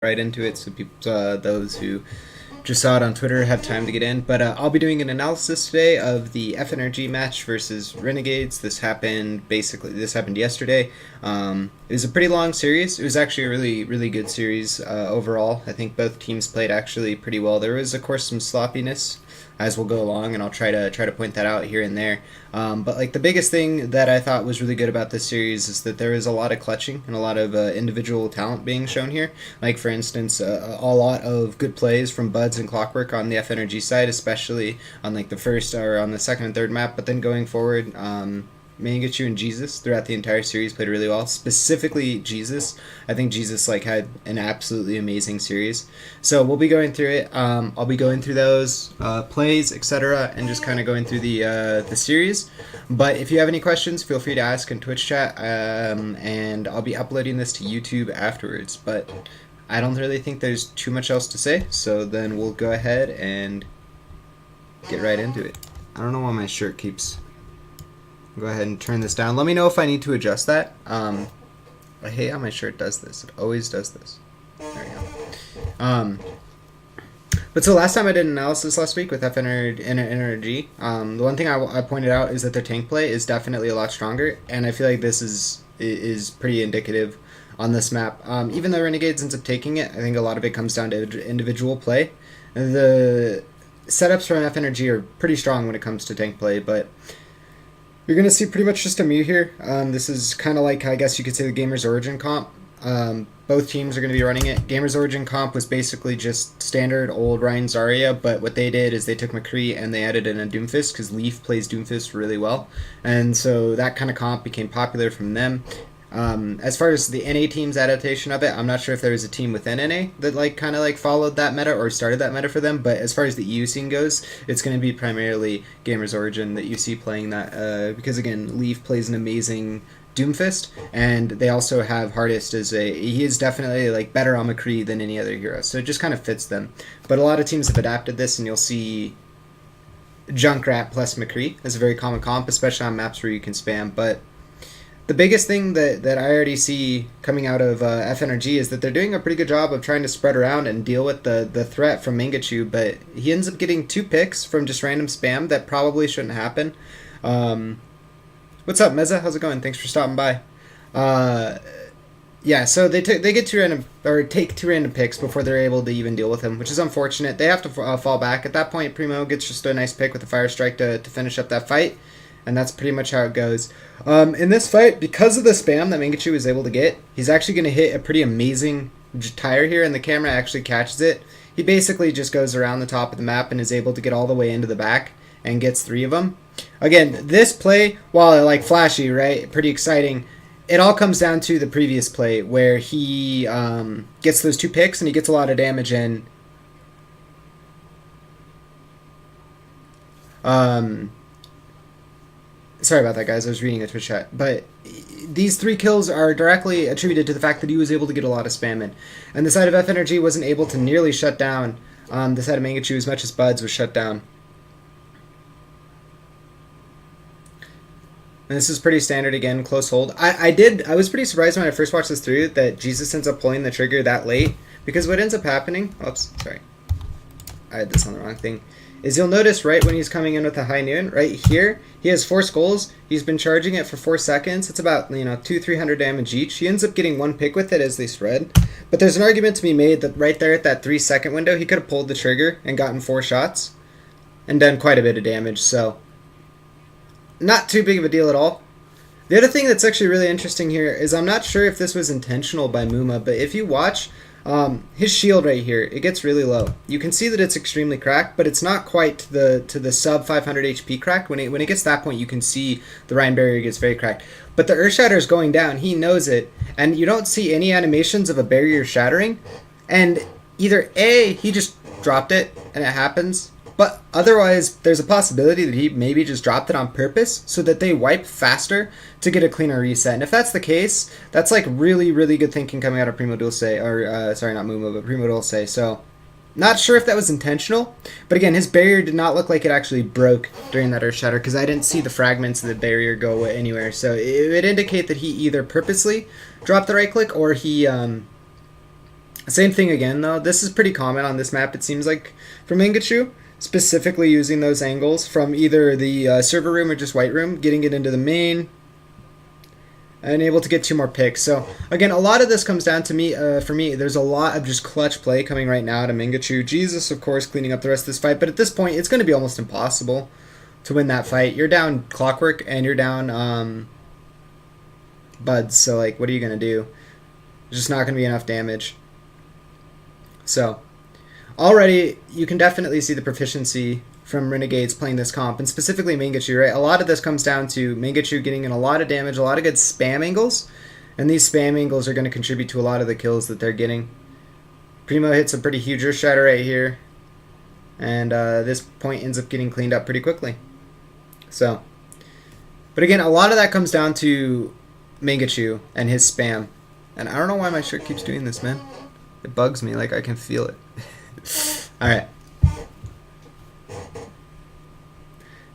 right into it, so people, those who just saw it on Twitter have time to get in. But I'll be doing an analysis today of the FNRG match versus Renegades. This happened yesterday. It was a pretty long series. It was actually a really good series overall. I think both teams played actually pretty well. There was of course some sloppiness as we'll go along, and I'll try to point that out here and there. But like the biggest thing that I thought was really good about this series is that there is a lot of clutching and a lot of individual talent being shown here. Like for instance, a lot of good plays from Buds and Clockwork on the FNRG side, especially on like the first or on the second and third map. But then going forward, Mangachu and Jesus throughout the entire series played really well. Specifically Jesus, I think Jesus like had an absolutely amazing series. So we'll be going through it. I'll be going through those plays, etc., and just kind of going through the series. But if you have any questions, feel free to ask in Twitch chat, and I'll be uploading this to YouTube afterwards. But I don't really think there's too much else to say. So then we'll go ahead and get right into it. I don't know why my shirt keeps. Go ahead and turn this down. Let me know if I need to adjust that. I hate how my shirt does this. It always does this. There we go. But so last time I did an analysis last week with FNRG, the one thing I pointed out is that their tank play is definitely a lot stronger, and I feel like this is pretty indicative on this map. Even though Renegades ends up taking it, I think a lot of it comes down to individual play. The setups from FNRG are pretty strong when it comes to tank play, but you're going to see pretty much just a Mew here. This is kind of like, I guess you could say, the Gamers Origin comp. Both teams are going to be running it. Gamers Origin comp was basically just standard old Ryan Zarya, but what they did is they took McCree and they added in a Doomfist, because Leaf plays Doomfist really well. And so that kind of comp became popular from them. As far as the NA team's adaptation of it, I'm not sure if there was a team within NA that like kind of like followed that meta or started that meta for them, but as far as the EU scene goes, it's going to be primarily Gamers Origin that you see playing that, because again, Leaf plays an amazing Doomfist, and they also have Hardest as he is definitely like better on McCree than any other hero, so it just kind of fits them. But a lot of teams have adapted this, and you'll see Junkrat plus McCree as a very common comp, especially on maps where you can spam. But the biggest thing that I already see coming out of FNRG is that they're doing a pretty good job of trying to spread around and deal with the threat from Mangachu, but he ends up getting 2 picks from just random spam that probably shouldn't happen. What's up, Meza? How's it going? Thanks for stopping by. Yeah, so they get take 2 random picks before they're able to even deal with him, which is unfortunate. They have to fall back. At that point, Primo gets just a nice pick with a Fire Strike to finish up that fight. And that's pretty much how it goes. In this fight, because of the spam that Mangachu was able to get, he's actually going to hit a pretty amazing tire here, and the camera actually catches it. He basically just goes around the top of the map and is able to get all the way into the back and gets 3 of them. Again, this play, while like flashy, right, pretty exciting, it all comes down to the previous play where he gets those 2 picks and he gets a lot of damage in. Sorry about that, guys. I was reading a Twitch chat. But these 3 kills are directly attributed to the fact that he was able to get a lot of spam in. And the side of FNRG wasn't able to nearly shut down the side of Mangachu as much as Buds was shut down. And this is pretty standard again, close hold. I was pretty surprised when I first watched this through that Jesus ends up pulling the trigger that late. Because what ends up happening... Oops, sorry. I had this on the wrong thing. Is you'll notice right when he's coming in with a high noon, right here, he has 4 skulls. He's been charging it for 4 seconds. It's about, 200-300 damage each. He ends up getting 1 pick with it as they spread. But there's an argument to be made that right there at that 3-second window, he could have pulled the trigger and gotten 4 shots and done quite a bit of damage. So, not too big of a deal at all. The other thing that's actually really interesting here is I'm not sure if this was intentional by Muma, but if you watch... his shield right here, it gets really low. You can see that it's extremely cracked, but it's not quite to the sub 500 HP cracked. When it gets to that point, you can see the Rhine barrier gets very cracked. But the Earth Shatter is going down. He knows it, and you don't see any animations of a barrier shattering. And either A, he just dropped it, and it happens, but otherwise, there's a possibility that he maybe just dropped it on purpose so that they wipe faster to get a cleaner reset. And if that's the case, that's like really good thinking coming out of Primo Dulce, or sorry, not Mumo, but Primo Dulce. So, not sure if that was intentional, but again, his barrier did not look like it actually broke during that Earth Shatter because I didn't see the fragments of the barrier go anywhere. So it would indicate that he either purposely dropped the right click or he Same thing again, though. This is pretty common on this map, it seems like, for Mangachu. Specifically using those angles from either the server room or just white room, getting it into the main, and able to get 2 more picks. So, again, a lot of this comes down to me, for me, there's a lot of just clutch play coming right now to Mangachu. Jesus, of course, cleaning up the rest of this fight, but at this point, it's going to be almost impossible to win that fight. You're down Clockwork, and you're down Buds, so, like, what are you going to do? There's just not going to be enough damage. So, already, you can definitely see the proficiency from Renegades playing this comp, and specifically Mangachu, right? A lot of this comes down to Mangachu getting in a lot of damage, a lot of good spam angles, and these spam angles are going to contribute to a lot of the kills that they're getting. Primo hits a pretty huge Earth Shatter right here, and this point ends up getting cleaned up pretty quickly. So, but again, a lot of that comes down to Mangachu and his spam, and I don't know why my shirt keeps doing this, man. It bugs me, like I can feel it. Alright.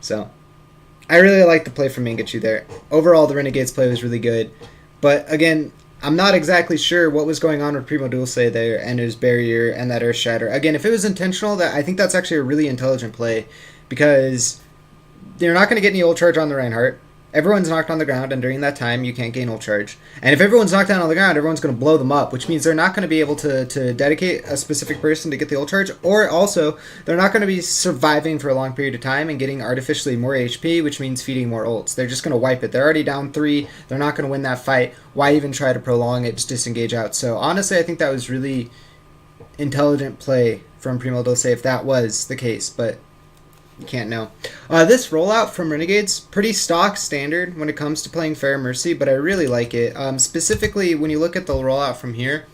So, I really like the play from Mangachu there. Overall, the Renegades play was really good. But, again, I'm not exactly sure what was going on with Primo Dulce there and his barrier and that Earth Shatter. Again, if it was intentional, I think that's actually a really intelligent play. Because you're not going to get any ult charge on the Reinhardt. Everyone's knocked on the ground, and during that time, you can't gain ult charge. And if everyone's knocked down on the ground, everyone's going to blow them up, which means they're not going to be able to dedicate a specific person to get the ult charge, or also, they're not going to be surviving for a long period of time and getting artificially more HP, which means feeding more ults. They're just going to wipe it. They're already down 3. They're not going to win that fight. Why even try to prolong it? Just disengage out. So, honestly, I think that was really intelligent play from Primo Dulce if that was the case, but you can't know. This rollout from Renegades, pretty stock standard when it comes to playing Fair Mercy, but I really like it. Specifically, when you look at the rollout from here,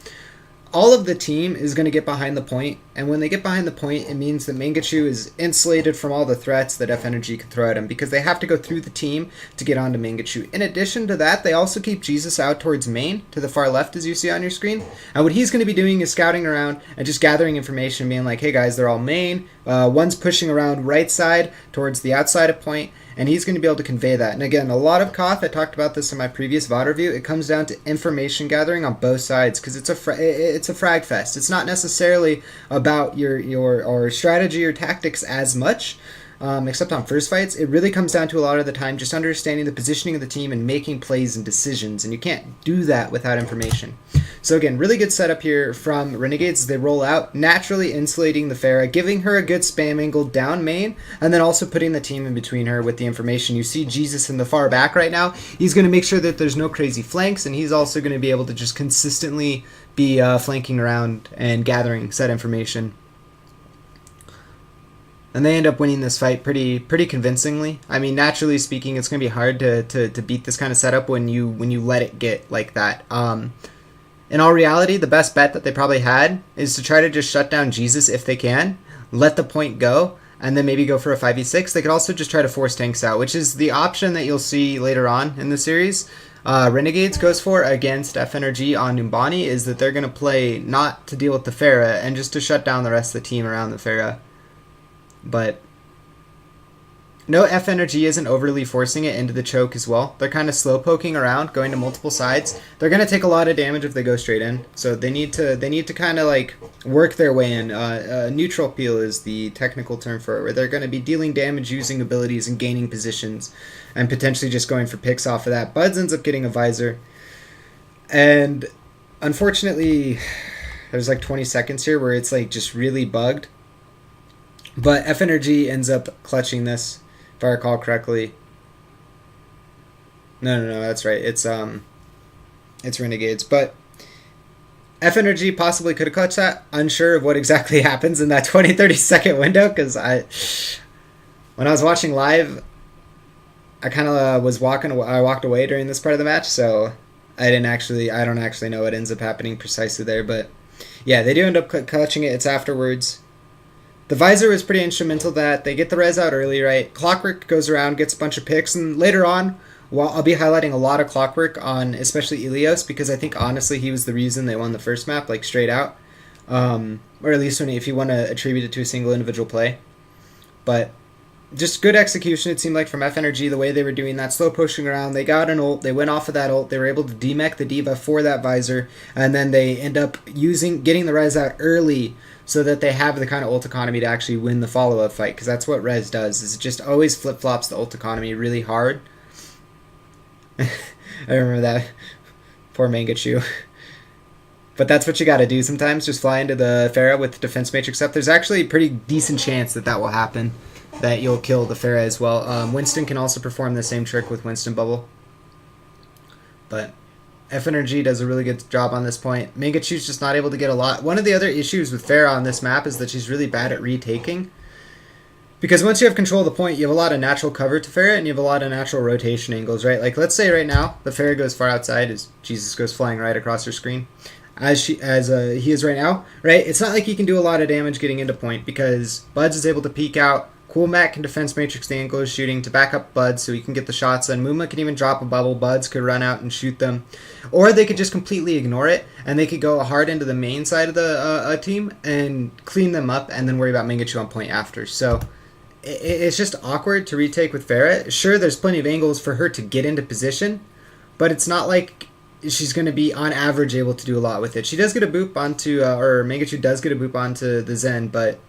all of the team is going to get behind the point, and when they get behind the point, it means that Mangachu is insulated from all the threats that FNRG can throw at him, because they have to go through the team to get onto Mangachu. In addition to that, they also keep Jesus out towards main, to the far left as you see on your screen, and what he's going to be doing is scouting around and just gathering information, being like, hey guys, they're all main, one's pushing around right side towards the outside of point, and he's going to be able to convey that. And again, a lot of Koth, I talked about this in my previous VOD review, it comes down to information gathering on both sides, because it's a frag fest. It's not necessarily about your strategy or tactics as much, except on first fights. It really comes down to a lot of the time just understanding the positioning of the team and making plays and decisions, and you can't do that without information. So again, really good setup here from Renegades as they roll out, naturally insulating the Pharah, giving her a good spam angle down main, and then also putting the team in between her with the information. You see Jesus in the far back right now. He's going to make sure that there's no crazy flanks, and he's also going to be able to just consistently be flanking around and gathering said information. And they end up winning this fight pretty convincingly. I mean, naturally speaking, it's going to be hard to beat this kind of setup when you let it get like that. In all reality, the best bet that they probably had is to try to just shut down Jesus if they can, let the point go, and then maybe go for a 5v6. They could also just try to force tanks out, which is the option that you'll see later on in the series. Renegades goes for against FNRG on Numbani is that they're going to play not to deal with the Pharah and just to shut down the rest of the team around the Pharah. But no, FNRG isn't overly forcing it into the choke as well. They're kind of slow poking around, going to multiple sides. They're going to take a lot of damage if they go straight in. So they need to kind of like work their way in. Neutral peel is the technical term for it, where they're going to be dealing damage using abilities and gaining positions and potentially just going for picks off of that. Buds ends up getting a visor. And unfortunately, there's like 20 seconds here where it's like just really bugged. But FNRG ends up clutching this, if I recall correctly. No, that's right. It's Renegades. But FNRG possibly could have clutched that. Unsure of what exactly happens in that 20-30 second window, because when I was watching live, I kind of I walked away during this part of the match, so I don't actually know what ends up happening precisely there. But yeah, they do end up clutching it. It's afterwards. The visor was pretty instrumental that they get the res out early, right? Clockwork goes around, gets a bunch of picks, and later on, well, I'll be highlighting a lot of Clockwork on especially Ilios, because I think honestly he was the reason they won the first map, like straight out. Or at least if you want to attribute it to a single individual play. But just good execution, it seemed like, from FNRG, the way they were doing that, slow pushing around. They got an ult, they went off of that ult, they were able to demech the D.Va for that visor, and then they end up getting the res out early so that they have the kind of ult economy to actually win the follow-up fight, because that's what res does, is it just always flip-flops the ult economy really hard. I remember that. Poor Mangachu. But that's what you gotta do sometimes, just fly into the Pharah with Defense Matrix up. There's actually a pretty decent chance that that will happen, that you'll kill the Pharah as well. Winston can also perform the same trick with Winston Bubble. But FNRG does a really good job on this point. Mangachu's just not able to get a lot. One of the other issues with Pharah on this map is that she's really bad at retaking. Because once you have control of the point, you have a lot of natural cover to Pharah, and you have a lot of natural rotation angles, right? Like, let's say right now, the Pharah goes far outside as Jesus goes flying right across her screen. As he is right now, right? It's not like he can do a lot of damage getting into point, because Buds is able to peek out. Cool Matt can defense matrix the angle is shooting to back up Buds so he can get the shots, and Muma can even drop a bubble. Buds could run out and shoot them. Or they could just completely ignore it, and they could go hard into the main side of the team and clean them up, and then worry about Mangachu on point after. So it's just awkward to retake with Pharah. Sure, there's plenty of angles for her to get into position, but it's not like she's going to be, on average, able to do a lot with it. She does get a boop onto, or Mangachu does get a boop onto the Zen, but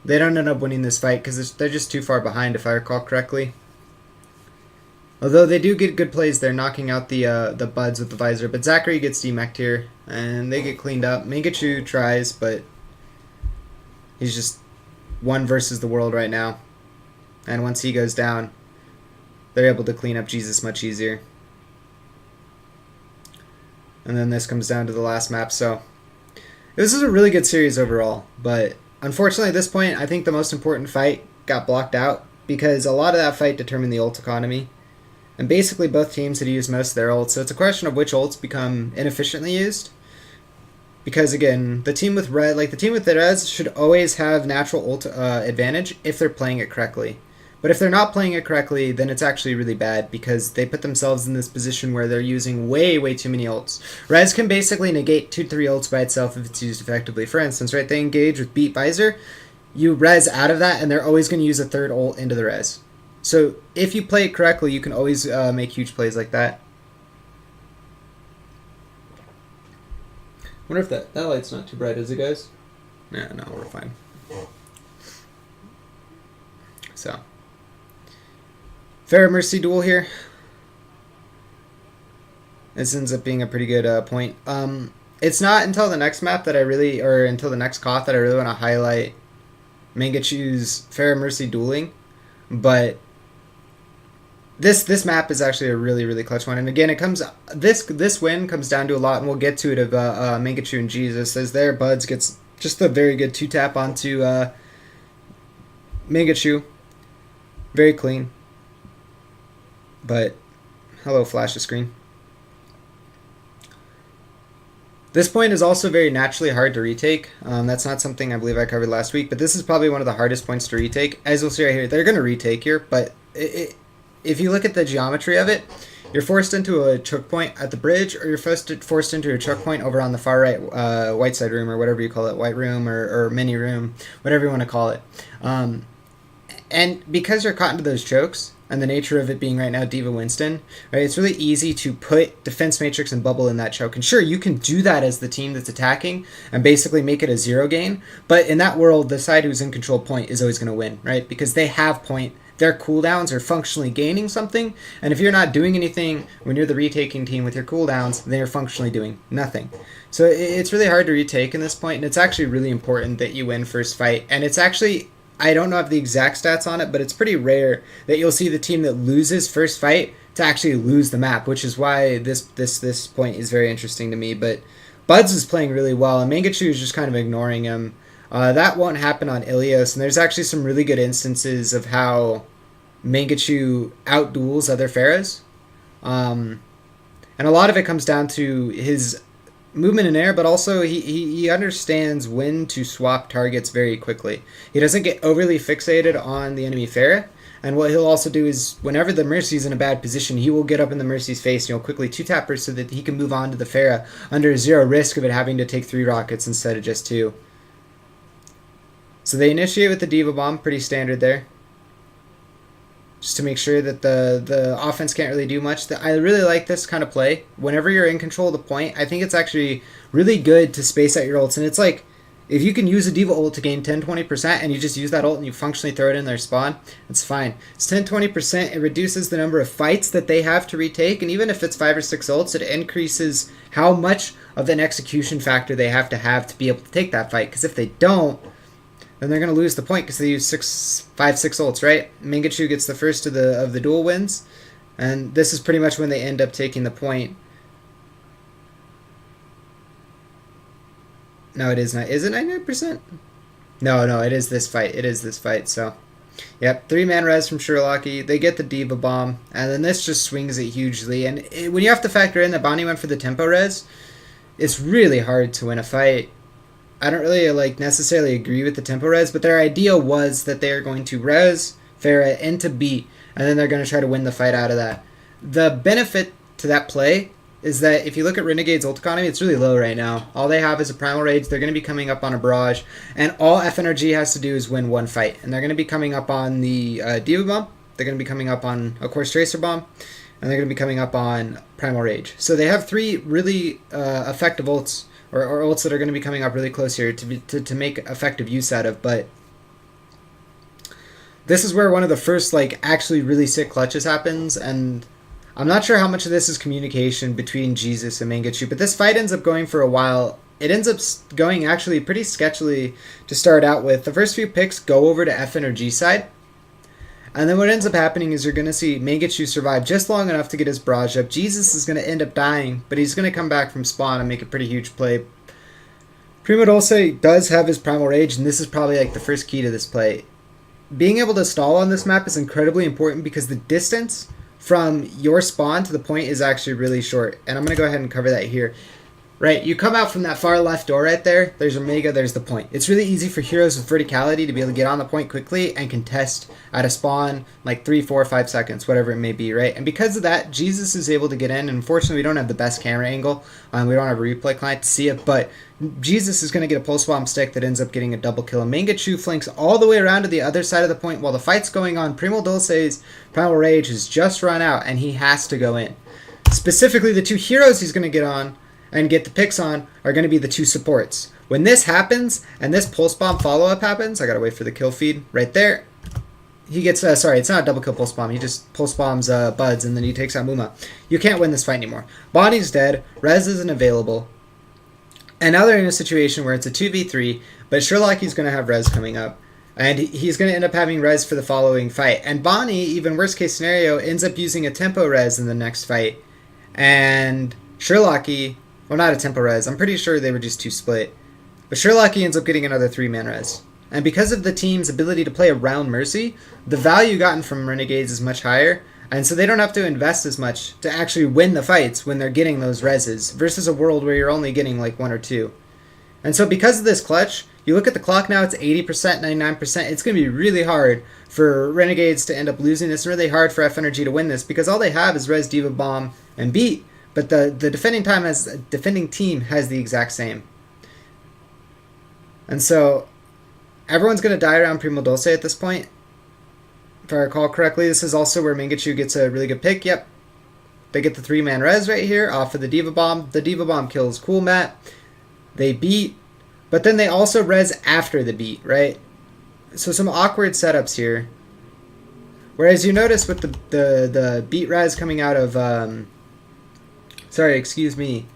they don't end up winning this fight because they're just too far behind, if I recall correctly. Although they do get good plays, they're knocking out the Buds with the visor, but Zachary gets demeched here, and they get cleaned up. Mangachu tries, but he's just one versus the world right now. And once he goes down, they're able to clean up Jesus much easier. And then this comes down to the last map, so this is a really good series overall, but unfortunately at this point, I think the most important fight got blocked out because a lot of that fight determined the ult economy. And basically both teams had used most of their ults, so it's a question of which ults become inefficiently used. Because again, the team with red, like the team with the res, should always have natural ult advantage if they're playing it correctly. But if they're not playing it correctly, then it's actually really bad because they put themselves in this position where they're using way too many ults. Res can basically negate 2-3 ults by itself if it's used effectively. For instance, right, they engage with Beat Visor, you res out of that, and they're always going to use a third ult into the res. So if you play it correctly, you can always make huge plays like that. I wonder if that light's not too bright, is it, guys? Yeah, no, we're fine. So Pharah Mercy duel here. This ends up being a pretty good point. It's not until the next map that I really, or until the next Koth that I really want to highlight Mangachu's Pharah Mercy dueling, but this map is actually a really clutch one. And again, it comes this win comes down to a lot, and we'll get to it of Mangachu and Jesus as their Buds gets just a very good 2-tap onto Mangachu, very clean. But hello, flash the screen. This point is also very naturally hard to retake. That's not something I believe I covered last week, but this is probably one of the hardest points to retake. As you'll see right here, they're going to retake here, but if you look at the geometry of it, you're forced into a choke point at the bridge, or you're forced into a choke point over on the far right white side room, or whatever you call it, white room or mini room, whatever you want to call it. And because you're caught into those chokes, and the nature of it being right now D.Va Winston, right, it's really easy to put Defense Matrix and Bubble in that choke. And sure, you can do that as the team that's attacking and basically make it a zero gain, but in that world, the side who's in control point is always going to win, right? Because they have point, their cooldowns are functionally gaining something, and if you're not doing anything when you're the retaking team with your cooldowns, then you're functionally doing nothing. So it's really hard to retake in this point, and it's actually really important that you win first fight, and it's actually, I don't know the exact stats on it, but it's pretty rare that you'll see the team that loses first fight to actually lose the map, which is why this point is very interesting to me. But Buds is playing really well, and Mangachu is just kind of ignoring him. That won't happen on Ilios, and there's actually some really good instances of how Mangachu outduels other Pharahs. And a lot of it comes down to his movement in air, but also he understands when to swap targets very quickly. He doesn't get overly fixated on the enemy Pharah, and what he'll also do is whenever the Mercy's in a bad position, he will get up in the Mercy's face and he'll quickly 2-tap her so that he can move on to the Pharah under zero risk of it having to take 3 rockets instead of just 2. So they initiate with the Diva Bomb, pretty standard there. Just to make sure that the offense can't really do much. I really like this kind of play. Whenever you're in control of the point, I think it's actually really good to space out your ults. And it's like, if you can use a Diva ult to gain 10-20% and you just use that ult and you functionally throw it in their spawn, it's fine. It's 10-20%. It reduces the number of fights that they have to retake. And even if it's 5 or 6 ults, it increases how much of an execution factor they have to be able to take that fight. Because if they don't, then they're going to lose the point because they use 5, 6 ults, right? Mangachu gets the first of the duel wins, and this is pretty much when they end up taking the point. No, it is not. Is it 99%? No, it is this fight. It is this fight, so... Yep, 3-man res from Sherlocky. They get the Diva Bomb, and then this just swings it hugely. And when you have to factor in that Bonnie went for the tempo res, it's really hard to win a fight. I don't really necessarily agree with the tempo res, but their idea was that they are going to res Pharah into beat, and then they're going to try to win the fight out of that. The benefit to that play is that if you look at Renegade's ult economy, it's really low right now. All they have is a Primal Rage. They're going to be coming up on a Barrage, and all FNRG has to do is win one fight. And they're going to be coming up on the Diva Bomb. They're going to be coming up on a Course Tracer Bomb, and they're going to be coming up on Primal Rage. So they have 3 really effective ults, or ults that are going to be coming up really close here to make effective use out of. But this is where one of the first actually really sick clutches happens, and I'm not sure how much of this is communication between Jesus and Mangachu, but this fight ends up going for a while. It ends up going actually pretty sketchily to start out with. The first few picks go over to FNRG side, and then what ends up happening is you're going to see Mangachu survive just long enough to get his barrage up. Jesus is going to end up dying, but he's going to come back from spawn and make a pretty huge play. Primo Dulce does have his Primal Rage, and this is probably the first key to this play. Being able to stall on this map is incredibly important because the distance from your spawn to the point is actually really short. And I'm going to go ahead and cover that here. Right, you come out from that far left door right there, there's Omega, there's the point. It's really easy for heroes with verticality to be able to get on the point quickly and contest at a spawn 3, 4, 5 seconds, whatever it may be, right? And because of that, Jesus is able to get in, and unfortunately we don't have the best camera angle, we don't have a replay client to see it, but Jesus is going to get a pulse bomb stick that ends up getting a double kill. And Mangachu flanks all the way around to the other side of the point while the fight's going on. Primo Dulce's Primal Rage has just run out, and he has to go in. Specifically, the 2 heroes he's going to get on and get the picks on are going to be the 2 supports. When this happens, and this pulse bomb follow-up happens, I gotta wait for the kill feed right there. He gets, sorry, it's not a double kill pulse bomb. He just pulse bombs Buds, and then he takes out Muma. You can't win this fight anymore. Bonnie's dead, res isn't available, and now they're in a situation where it's a 2v3, but Sherlocky's going to have res coming up, and he's going to end up having res for the following fight. And Bonnie, even worst case scenario, ends up using a tempo res in the next fight, and Sherlocky... Well, not a tempo res. I'm pretty sure they were just 2 split. But Sherlocky ends up getting another 3-man res. And because of the team's ability to play around Mercy, the value gotten from Renegades is much higher. And so they don't have to invest as much to actually win the fights when they're getting those reses, versus a world where you're only getting 1 or 2. And so because of this clutch, you look at the clock now, it's 80%, 99%. It's going to be really hard for Renegades to end up losing this, and really hard for FNRG to win this, because all they have is res, Diva Bomb, and beat. But the defending team has the exact same. And so everyone's going to die around Primo Dulce at this point. If I recall correctly, this is also where Mangachu gets a really good pick. Yep. They get the 3-man res right here off of the Diva Bomb. The Diva Bomb kills Cool Matt. They beat. But then they also res after the beat, right? So some awkward setups here. Whereas you notice with the beat res coming out of... Sorry, excuse me.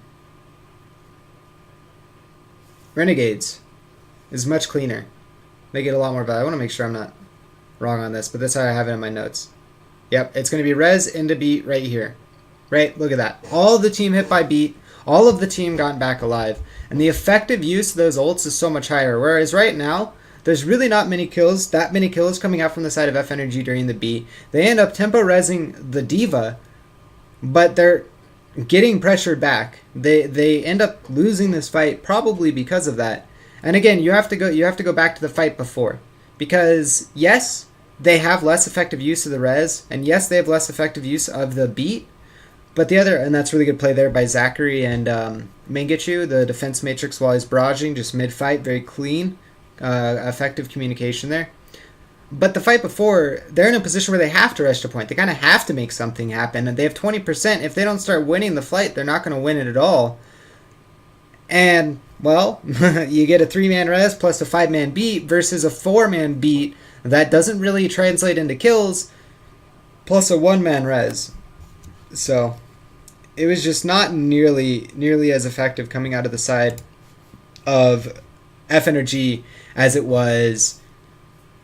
Renegades is much cleaner. They get a lot more value. I want to make sure I'm not wrong on this, but that's how I have it in my notes. Yep, it's going to be res into beat right here. Right? Look at that. All the team hit by beat. All of the team gotten back alive. And the effective use of those ults is so much higher. Whereas right now, there's really not that many kills coming out from the side of FNRG during the beat. They end up tempo resing the Diva, but they're getting pressured back. They end up losing this fight probably because of that. And again, you have to go back to the fight before, because yes, they have less effective use of the res, and yes, they have less effective use of the beat, but and that's really good play there by Zachary and Mangachu, the defense matrix while he's barraging just mid fight, very clean. effective communication there. But the fight before, they're in a position where they have to rush to point. They kind of have to make something happen. And they have 20%. If they don't start winning the fight, they're not going to win it at all. And, well, you get a 3-man res plus a 5-man beat versus a 4-man beat that doesn't really translate into kills plus a 1-man res. So it was just not nearly as effective coming out of the side of FNRG as it was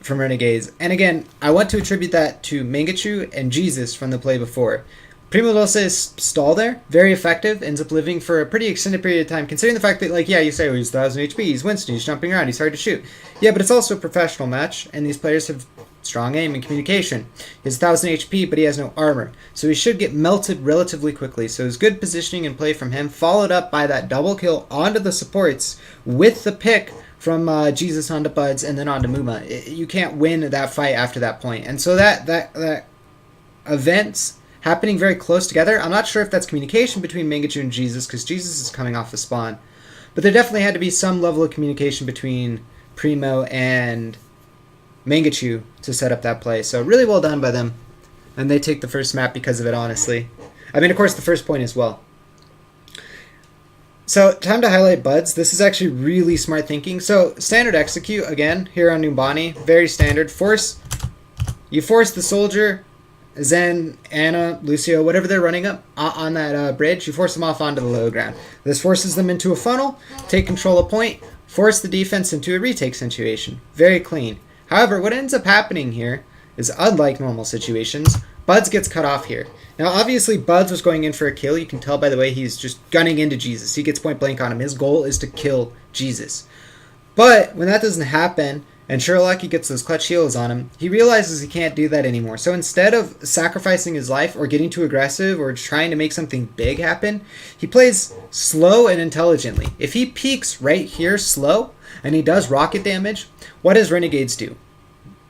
from Renegades. And again, I want to attribute that to Mangachu and Jesus from the play before. Primo Dulce's stall there, very effective, ends up living for a pretty extended period of time, considering the fact that, like, yeah, you say, oh, he's 1000 HP, he's Winston, he's jumping around, he's hard to shoot. Yeah, but it's also a professional match, and these players have strong aim and communication. He has 1000 HP, but he has no armor, so he should get melted relatively quickly. So it's good positioning and play from him, followed up by that double kill onto the supports with the pick from Jesus onto Buds and then onto Muma. You can't win that fight after that point. And so that events happening very close together. I'm not sure if that's communication between Mangachu and Jesus, because Jesus is coming off the spawn. But there definitely had to be some level of communication between Primo and Mangachu to set up that play. So really well done by them. And they take the first map because of it, honestly. I mean, of course, the first point as well. So, time to highlight Buds. This is actually really smart thinking. So, standard execute, again, here on Numbani. Very standard. You force the soldier, Zen, Anna, Lucio, whatever they're running up on that bridge, you force them off onto the low ground. This forces them into a funnel, take control of point, force the defense into a retake situation. Very clean. However, what ends up happening here is, unlike normal situations, Buds gets cut off here. Now, obviously, Buds was going in for a kill. You can tell by the way he's just gunning into Jesus. He gets point blank on him. His goal is to kill Jesus. But when that doesn't happen, and Sherlock gets those clutch heals on him, he realizes he can't do that anymore. So instead of sacrificing his life or getting too aggressive or trying to make something big happen, he plays slow and intelligently. If he peeks right here slow, and he does rocket damage, what does Renegades do?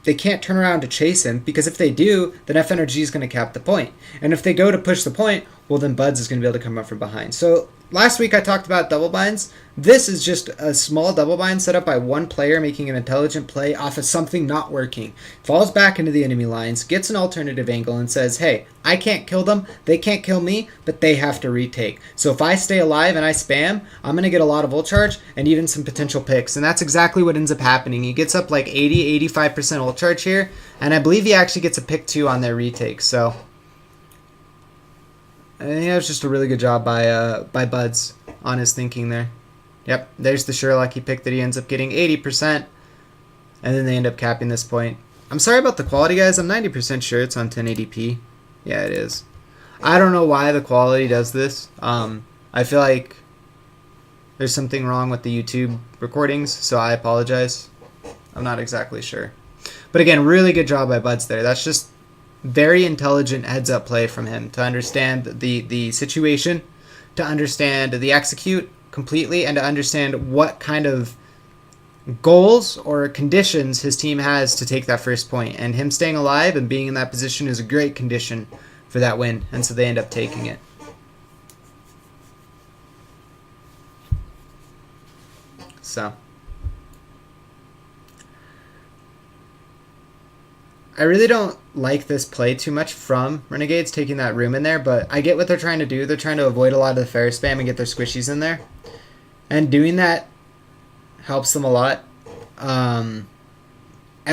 They can't turn around to chase him, because if they do, then FNRG is going to cap the point. And if they go to push the point, well, then Buds is going to be able to come up from behind. So last week I talked about double binds. This is just a small double bind set up by one player making an intelligent play off of something not working. Falls back into the enemy lines, gets an alternative angle, and says, hey, I can't kill them, they can't kill me, but they have to retake. So if I stay alive and I spam, I'm going to get a lot of ult charge and even some potential picks. And that's exactly what ends up happening. He gets up like 80-85% ult charge here, and I believe he actually gets a pick too on their retake. So I think that was just a really good job by Buds on his thinking there. Yep, there's the Sherlock pick that he ends up getting 80%, and then they end up capping this point. I'm sorry about the quality, guys. I'm 90% sure it's on 1080p. Yeah, it is. I don't know why the quality does this. I feel like there's something wrong with the YouTube recordings, so I apologize. I'm not exactly sure. But again, really good job by Buds there. That's just very intelligent heads-up play from him to understand the situation, to understand the execute completely, and to understand what kind of goals or conditions his team has to take that first point. And him staying alive and being in that position is a great condition for that win, and so they end up taking it. So I really don't like this play too much from Renegades, taking that room in there, but I get what they're trying to do. They're trying to avoid a lot of the fair spam and get their squishies in there. And doing that helps them a lot. And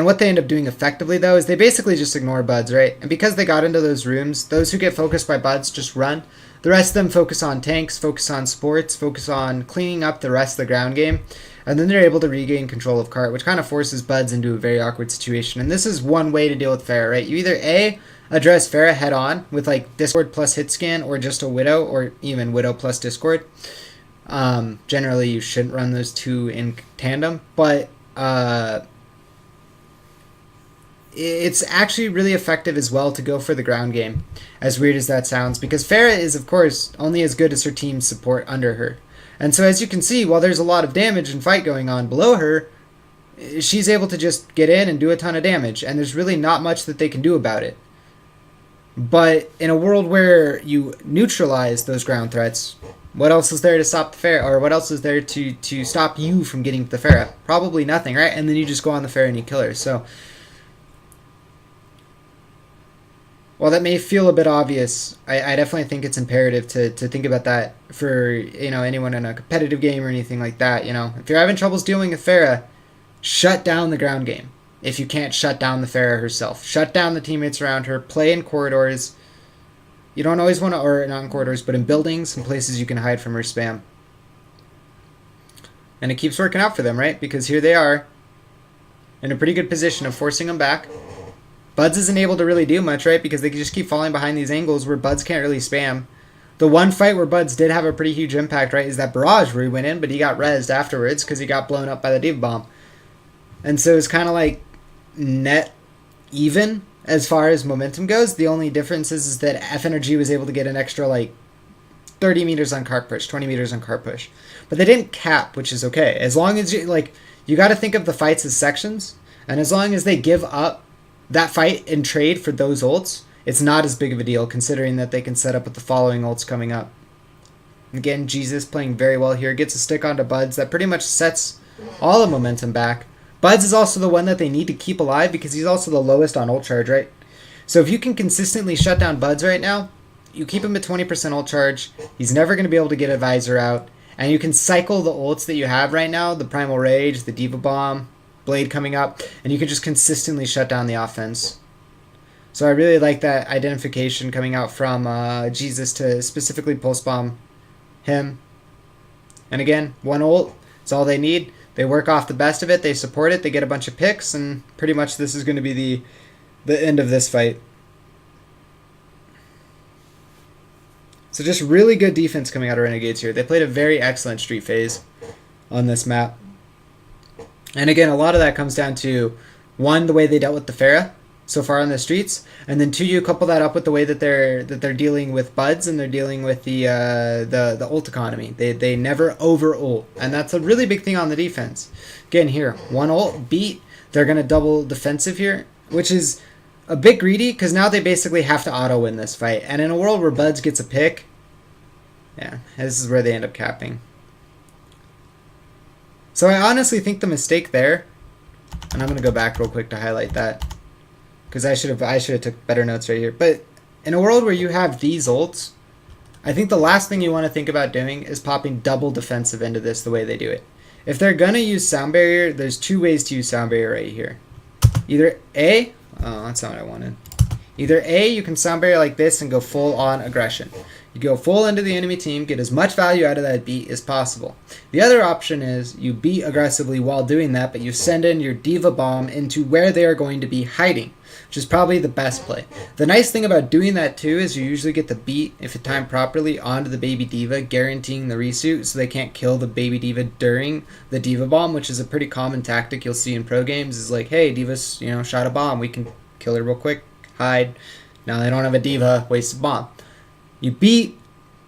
what they end up doing effectively, though, is they basically just ignore Buds, right? And because they got into those rooms, those who get focused by Buds just run. The rest of them focus on tanks, focus on sports, focus on cleaning up the rest of the ground game. And then they're able to regain control of cart, which kind of forces Buds into a very awkward situation. And this is one way to deal with Pharah, right? You either A, address Pharah head on with like Discord plus hit scan, or just a Widow, or even Widow plus Discord. Generally, you shouldn't run those two in tandem, but it's actually really effective as well to go for the ground game, as weird as that sounds, because Pharah is, of course, only as good as her team's support under her. And so as you can see, while there's a lot of damage and fight going on below her, she's able to just get in and do a ton of damage, and there's really not much that they can do about it. But in a world where you neutralize those ground threats, What else is there to stop the Pharah? Or what else is there to stop you from getting to the Pharah? Probably nothing, right? And then you just go on the Pharah and you kill her. So, while that may feel a bit obvious, I definitely think it's imperative to think about that for, you know, anyone in a competitive game or anything like that. You know, if you're having troubles dealing with Pharah, shut down the ground game. If you can't shut down the Pharah herself, shut down the teammates around her. Play in corridors. You don't always want to, or not in corridors, but in buildings and places you can hide from her spam. And it keeps working out for them, right? Because here they are in a pretty good position of forcing them back. Buds isn't able to really do much, right? Because they just keep falling behind these angles where Buds can't really spam. The one fight where Buds did have a pretty huge impact, right, is that barrage where he went in, but he got rezzed afterwards because he got blown up by the Diva Bomb. And so it's kind of like net even as far as momentum goes. The only difference is that FNRG was able to get an extra, like, 30 meters on cart push, 20 meters on cart push. But they didn't cap, which is okay. As long as you, like, you got to think of the fights as sections, and as long as they give up that fight and trade for those ults, it's not as big of a deal considering that they can set up with the following ults coming up. Again, Jesus playing very well here. Gets a stick onto Buds that pretty much sets all the momentum back. Buds is also the one that they need to keep alive because he's also the lowest on ult charge, right? So if you can consistently shut down Buds right now, you keep him at 20% ult charge. He's never going to be able to get a visor out. And you can cycle the ults that you have right now, the Primal Rage, the Diva Bomb, Blade coming up, and you can just consistently shut down the offense. So I really like that identification coming out from Jesus to specifically pulse bomb him. And again, one ult, it's all they need. They work off the best of it, they support it, they get a bunch of picks, and pretty much this is going to be the end of this fight. So just really good defense coming out of Renegades here. They played a very excellent street phase on this map. And again, a lot of that comes down to, one, the way they dealt with the Pharah so far on the streets, and then two, you couple that up with the way that they're dealing with Buds and they're dealing with the ult economy. They never over ult, and that's a really big thing on the defense. Again, here, one ult beat, they're gonna double defensive here, which is a bit greedy because now they basically have to auto win this fight. And in a world where Buds gets a pick, yeah, this is where they end up capping. So I honestly think the mistake there, and I'm going to go back real quick to highlight that, because I should have took better notes right here. But in a world where you have these ults, I think the last thing you want to think about doing is popping double defensive into this the way they do it. If they're going to use Sound Barrier, there's two ways to use Sound Barrier right here. Either A, oh, that's not what I wanted. Either A, you can Sound Barrier like this and go full on aggression. You go full into the enemy team, get as much value out of that beat as possible. The other option is you beat aggressively while doing that, but you send in your Diva Bomb into where they are going to be hiding, which is probably the best play. The nice thing about doing that too is you usually get the beat, if it timed properly, onto the baby Diva, guaranteeing the resuit so they can't kill the baby Diva during the Diva Bomb, which is a pretty common tactic you'll see in pro games, is like, hey, Diva's, you know, shot a bomb, we can kill her real quick, hide. Now they don't have a Diva, waste a bomb. You beat,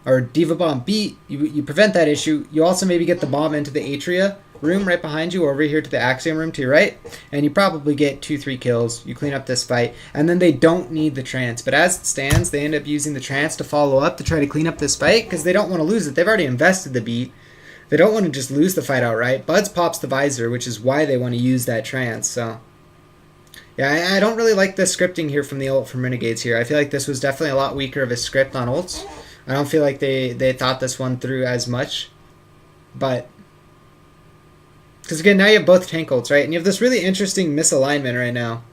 or Diva Bomb beat, you prevent that issue. You also maybe get the bomb into the Atria room right behind you, or over here to the Axiom room to your right, and you probably get 2-3 kills. You clean up this fight, and then they don't need the trance. But as it stands, they end up using the trance to follow up to try to clean up this fight, because they don't want to lose it. They've already invested the beat. They don't want to just lose the fight outright. Buds pops the visor, which is why they want to use that trance, so... yeah, I don't really like the scripting here from the ult from Renegades here. I feel like this was definitely a lot weaker of a script on ults. I don't feel like they thought this one through as much. But, because again, now you have both tank ults, right? And you have this really interesting misalignment right now.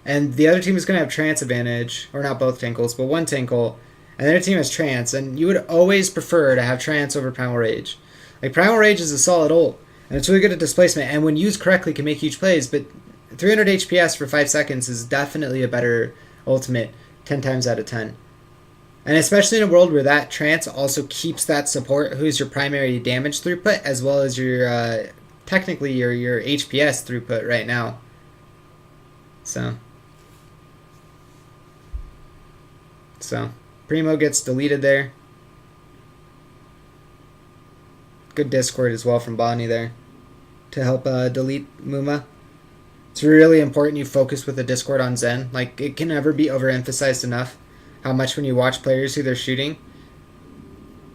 And the other team is going to have trance advantage, or not both tank ults, but one tank ult. And the other team has trance, and you would always prefer to have trance over Primal Rage. Like, Primal Rage is a solid ult, and it's really good at displacement, and when used correctly can make huge plays, but 300 HPS for 5 seconds is definitely a better ultimate 10 times out of 10. And especially in a world where that trance also keeps that support, who's your primary damage throughput, as well as your, technically your HPS throughput right now. So, Primo gets deleted there. Good Discord as well from Bonnie there to help delete Muma. It's really important you focus with the Discord on Zen. Like, it can never be overemphasized enough how much when you watch players who they're shooting,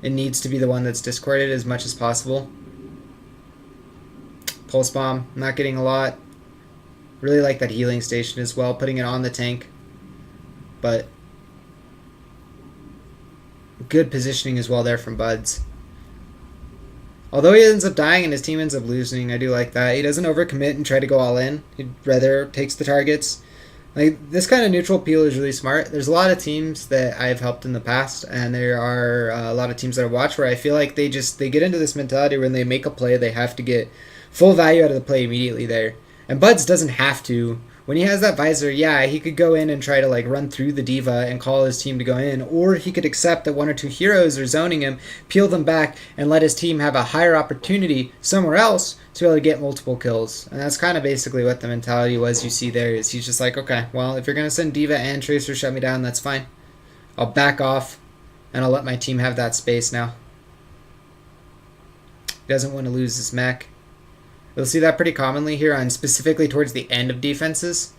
It needs to be the one that's discorded as much as possible. Pulse Bomb, not getting a lot. Really like that healing station as well, putting it on the tank. But good positioning as well there from Buds. Although he ends up dying and his team ends up losing, I do like that. He doesn't overcommit and try to go all in. He rather takes the targets. Like, this kind of neutral peel is really smart. There's a lot of teams that I've helped in the past, and there are a lot of teams that I watch where I feel like they get into this mentality when they make a play, they have to get full value out of the play immediately there. And Buds doesn't have to. When he has that visor, yeah, he could go in and try to like run through the diva and call his team to go in, or he could accept that one or two heroes are zoning him, peel them back, and let his team have a higher opportunity somewhere else to be able to get multiple kills. And that's kind of basically what the mentality was you see there, is he's just like, okay, well, if you're going to send diva and tracer shut me down, that's fine. I'll back off, and I'll let my team have that space now. He doesn't want to lose his mech. You'll see that pretty commonly here on specifically towards the end of defenses,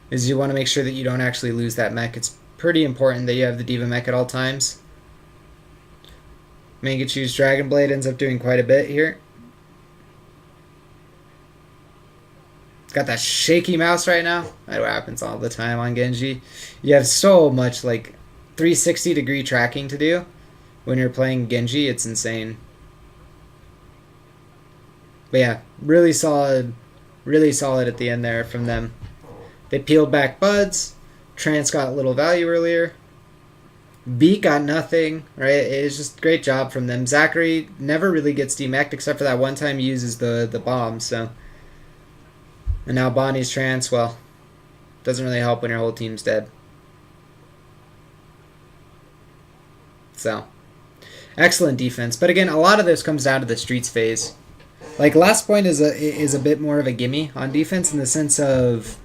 is you want to make sure that you don't actually lose that mech. It's pretty important that you have the diva mech at all times. Mangachu's Dragon Blade ends up doing quite a bit here. Got that shaky mouse right now. That happens all the time on Genji. You have so much like 360-degree tracking to do when you're playing Genji. It's insane. But yeah, really solid at the end there from them. They peeled back Buds. Trance got a little value earlier. Beat got nothing, right? It's just great job from them. Zachary never really gets demeched except for that one time he uses the bomb, so. And now Bonnie's Trance, well, doesn't really help when your whole team's dead. So, excellent defense. But again, a lot of this comes down to the streets phase. Like, last point is a bit more of a gimme on defense in the sense of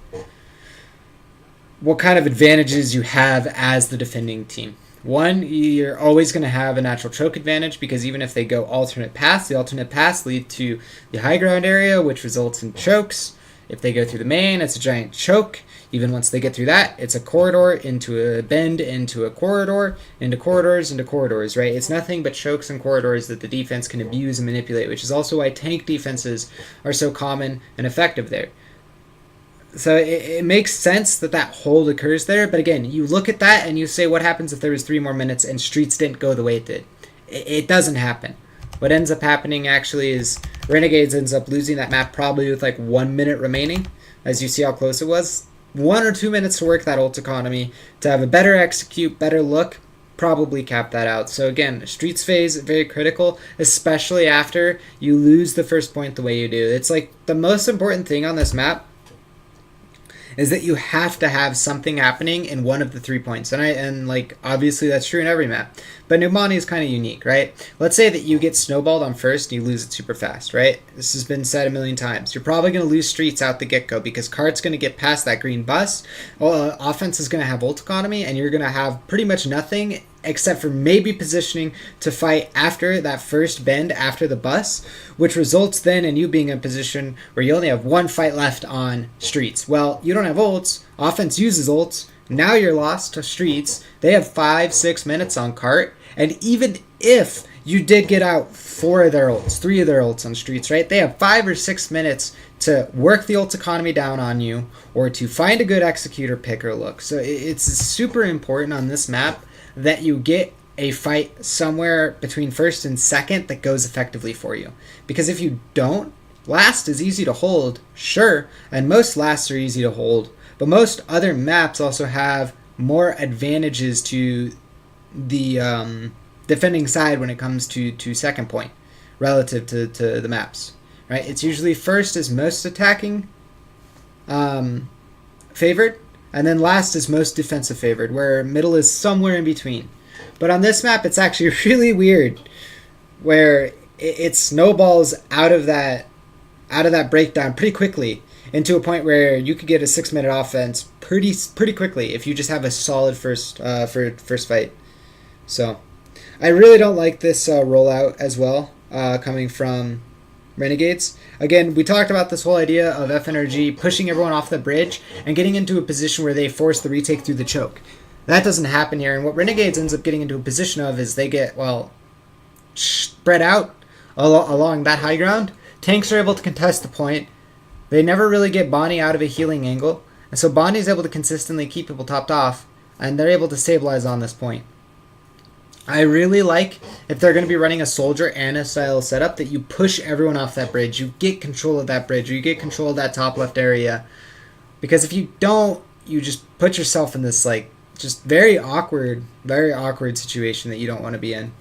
what kind of advantages you have as the defending team. One, you're always going to have a natural choke advantage because even if they go alternate paths, the alternate paths lead to the high ground area, which results in chokes. If they go through the main, it's a giant choke. Even once they get through that, it's a corridor into a bend, into a corridor, into corridors, right? It's nothing but chokes and corridors that the defense can abuse and manipulate, which is also why tank defenses are so common and effective there. So it makes sense that that hold occurs there, but again, you look at that and you say, what happens if there was 3 more minutes and streets didn't go the way it did? It doesn't happen. What ends up happening actually is Renegades ends up losing that map probably with like 1 minute remaining, as you see how close it was. 1 or 2 minutes to work that ult economy, to have a better execute, better look, probably cap that out. So again, streets phase, very critical, especially after you lose the first point the way you do. It's like the most important thing on this map is that you have to have something happening in one of the 3 points. And like obviously that's true in every map. But Numbani is kind of unique, right? Let's say that you get snowballed on first and you lose it super fast, right? This has been said a million times. You're probably going to lose streets out the get-go because Cart's going to get past that green bus. Offense is going to have ult economy and you're going to have pretty much nothing except for maybe positioning to fight after that first bend after the bus, which results then in you being in a position where you only have 1 fight left on streets. Well, you don't have ults. Offense uses ults. Now you're lost to streets. They have 5-6 minutes on cart. And even if you did get out 4 of their ults, 3 of their ults on streets, right? They have 5 or 6 minutes to work the ult economy down on you or to find a good executor pick or look. So it's super important on this map that you get a fight somewhere between first and second that goes effectively for you. Because if you don't, last is easy to hold, sure, and most lasts are easy to hold, but most other maps also have more advantages to the defending side when it comes to second point relative to the maps, right? It's usually first is most attacking favored, and then last is most defensive favored, where middle is somewhere in between. But on this map, it's actually really weird, where it snowballs out of that breakdown pretty quickly into a point where you could get a 6-minute offense pretty quickly if you just have a solid first fight. So I really don't like this rollout as well, coming from Renegades. Again, we talked about this whole idea of FNRG pushing everyone off the bridge and getting into a position where they force the retake through the choke. That doesn't happen here, and what Renegades ends up getting into a position of is they get, well, spread out along that high ground, tanks are able to contest the point. They never really get Bonnie out of a healing angle, and so Bonnie's able to consistently keep people topped off, and they're able to stabilize on this point. I really like, if they're going to be running a soldier and a style setup, that you push everyone off that bridge. You get control of that bridge, or you get control of that top left area. Because if you don't, you just put yourself in this, like, just very awkward situation that you don't want to be in.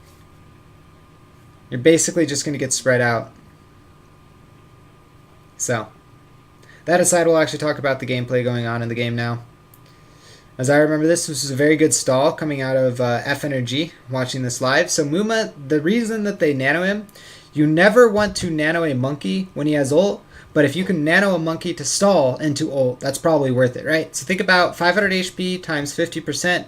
You're basically just going to get spread out. So, that aside, we'll actually talk about the gameplay going on in the game now. As I remember this was a very good stall coming out of FNRG, watching this live. So Muma, the reason that they nano him, you never want to nano a monkey when he has ult, but if you can nano a monkey to stall into ult, that's probably worth it, right? So think about 500 HP times 50%,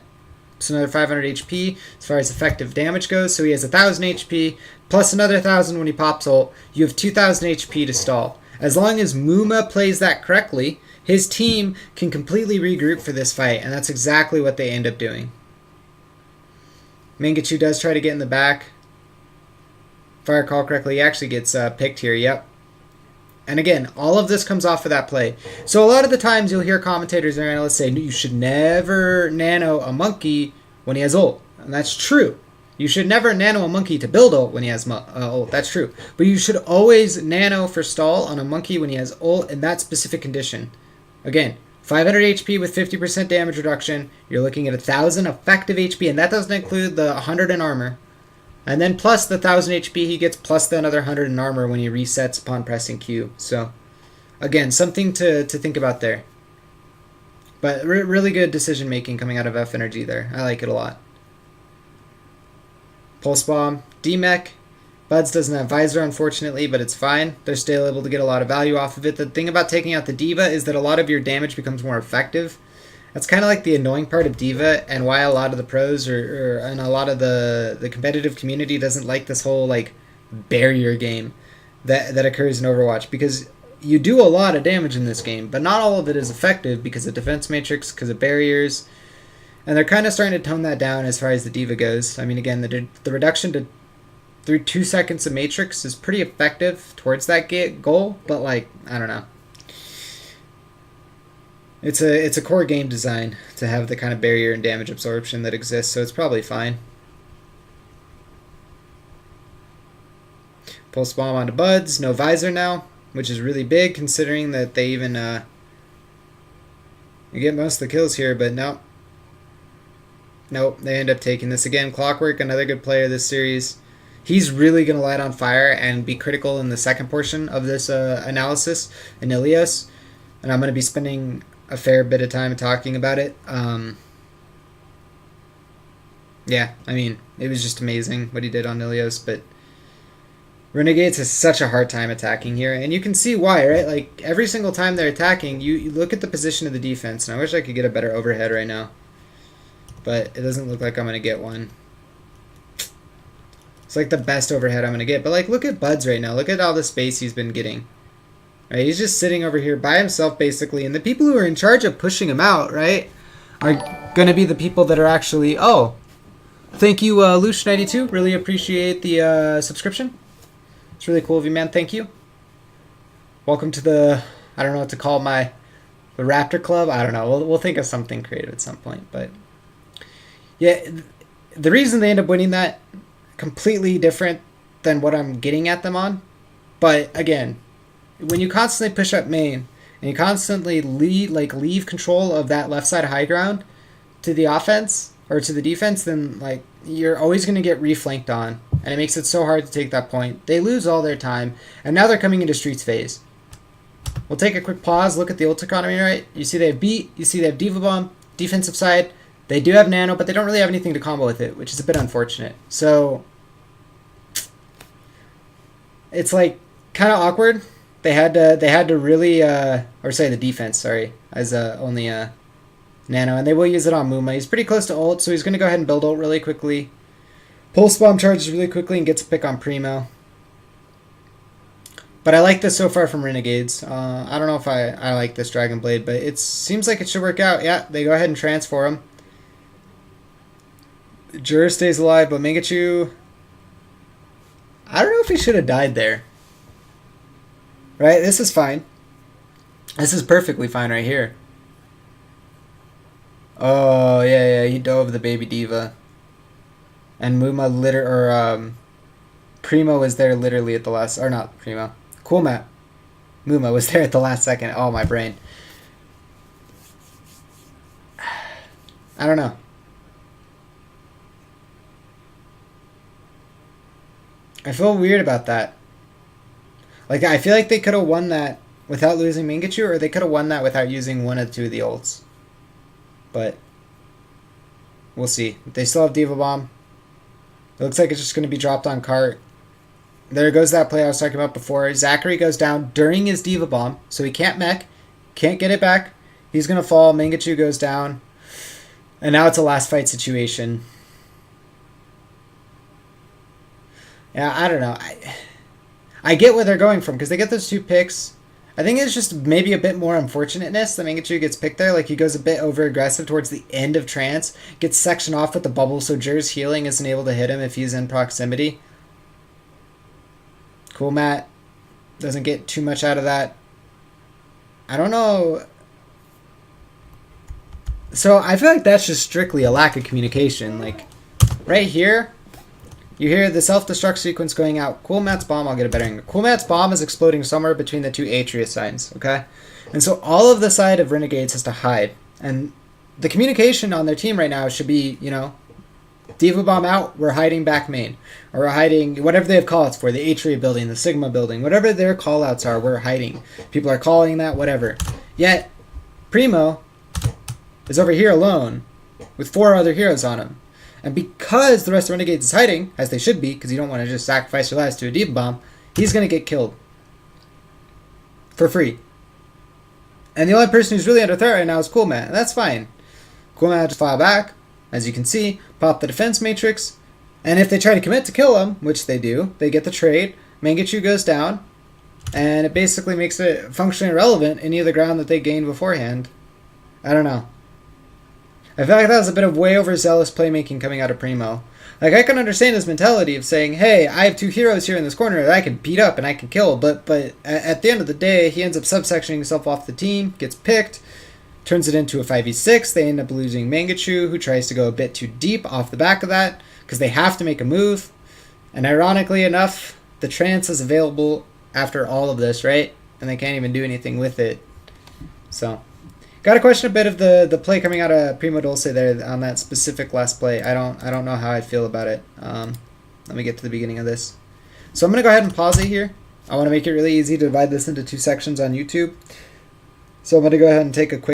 it's another 500 HP as far as effective damage goes. So he has 1,000 HP, plus another 1,000 when he pops ult. You have 2,000 HP to stall. As long as Muma plays that correctly, his team can completely regroup for this fight, and that's exactly what they end up doing. Mangachu does try to get in the back. If I recall correctly, he actually gets picked here, yep. And again, all of this comes off of that play. So a lot of the times you'll hear commentators or analysts say, you should never nano a monkey when he has ult. And that's true. You should never nano a monkey to build ult when he has ult. That's true. But you should always nano for stall on a monkey when he has ult in that specific condition. Again, 500 HP with 50% damage reduction. You're looking at 1,000 effective HP, and that doesn't include the 100 in armor. And then plus the 1,000 HP he gets, plus the another 100 in armor when he resets upon pressing Q. So, again, something to think about there. But really good decision making coming out of FNRG there. I like it a lot. Pulse Bomb, D-Mech. Buds doesn't have Visor, unfortunately, but it's fine. They're still able to get a lot of value off of it. The thing about taking out the D.Va is that a lot of your damage becomes more effective. That's kind of like the annoying part of D.Va, and why a lot of the pros and a lot of the competitive community doesn't like this whole like barrier game that occurs in Overwatch, because you do a lot of damage in this game, but not all of it is effective because of defense matrix, because of barriers, and they're kind of starting to tone that down as far as the D.Va goes. I mean, again, the reduction to through 2 seconds of matrix is pretty effective towards that goal, but like, I don't know. It's a core game design to have the kind of barrier and damage absorption that exists, so it's probably fine. Pulse Bomb onto Buds, no Visor now, which is really big considering that they even you get most of the kills here, but no. Nope, they end up taking this again. Clockwork, another good player this series. He's really going to light on fire and be critical in the second portion of this analysis in Ilios, and I'm going to be spending a fair bit of time talking about it. Yeah, I mean, it was just amazing what he did on Ilios, but Renegades has such a hard time attacking here, and you can see why, right? Like, every single time they're attacking, you look at the position of the defense, and I wish I could get a better overhead right now, but it doesn't look like I'm going to get one. It's like the best overhead I'm going to get. But like, look at Buds right now. Look at all the space he's been getting. Right? He's just sitting over here by himself, basically. And the people who are in charge of pushing him out, right, are going to be the people that are actually... Oh, thank you, Lush92. Really appreciate the subscription. It's really cool of you, man. Thank you. Welcome to the... I don't know what to call the Raptor Club. I don't know. We'll think of something creative at some point. But yeah, the reason they end up winning that... completely different than what I'm getting at them on. But again, when you constantly push up main and you constantly leave control of that left side high ground to the offense or to the defense, then like you're always going to get reflanked on, and it makes it so hard to take that point. They lose all their time, and now they're coming into Streets phase. We'll take a quick pause, look at the ult economy, right? You see they have beat, you see they have D.Va Bomb, defensive side. They do have nano, but they don't really have anything to combo with it, which is a bit unfortunate. So it's like kind of awkward. They had to really or say the defense, sorry, as only nano, and they will use it on Muma. He's pretty close to ult, so he's going to go ahead and build ult really quickly. Pulse Bomb charges really quickly and gets a pick on Primo. But I like this so far from Renegades. I don't know if I like this Dragon Blade, but it seems like it should work out. Yeah, they go ahead and transform him. Jur stays alive, but Mangachu I don't know if he should have died there. Right? This is fine. This is perfectly fine right here. Oh, yeah, he dove the baby diva. And Primo was there literally at the last... Or not Primo. Cool Matt. Muma was there at the last second. Oh, my brain. I don't know. I feel weird about that. Like, I feel like they could have won that without losing Mingachu, or they could have won that without using one of two of the ults. But we'll see. They still have Diva Bomb. It looks like it's just going to be dropped on cart. There goes that play I was talking about before. Zachary goes down during his Diva Bomb, so he can't mech. Can't get it back. He's going to fall. Mingachu goes down. And now it's a last fight situation. Yeah, I don't know. I get where they're going from, because they get those two picks. I think it's just maybe a bit more unfortunateness that Mingachu gets picked there. Like, he goes a bit over-aggressive towards the end of Trance. Gets sectioned off with the bubble, so Jer's healing isn't able to hit him if he's in proximity. Cool Matt doesn't get too much out of that. I don't know. So I feel like that's just strictly a lack of communication. Like, right here, you hear the self-destruct sequence going out. Cool Matt's bomb, I'll get a better angle. Cool Matt's bomb is exploding somewhere between the two Atria signs, okay? And so all of the side of Renegades has to hide. And the communication on their team right now should be, you know, Diva Bomb out, we're hiding back main. Or we're hiding, whatever they have call-outs for, the Atria building, the Sigma building, whatever their call-outs are, we're hiding. People are calling that, whatever. Yet, Primo is over here alone with 4 other heroes on him. And because the rest of Renegades is hiding, as they should be, because you don't want to just sacrifice your lives to a Diva Bomb, he's going to get killed. For free. And the only person who's really under threat right now is Cool Matt, and that's fine. Cool Matt just file back, as you can see, pop the defense matrix, and if they try to commit to kill him, which they do, they get the trade, Mangachu goes down, and it basically makes it functionally irrelevant any of the ground that they gained beforehand. I don't know. I feel like that was a bit of way overzealous playmaking coming out of Primo. Like, I can understand his mentality of saying, hey, I have 2 heroes here in this corner that I can beat up and I can kill, but at the end of the day, he ends up subsectioning himself off the team, gets picked, turns it into a 5v6. They end up losing Mangachu, who tries to go a bit too deep off the back of that, because they have to make a move. And ironically enough, the Trance is available after all of this, right? And they can't even do anything with it. So... got to question a bit of the play coming out of Primo Dulce there on that specific last play. I don't know how I feel about it. Let me get to the beginning of this. So I'm going to go ahead and pause it here. I want to make it really easy to divide this into 2 sections on YouTube. So I'm going to go ahead and take a quick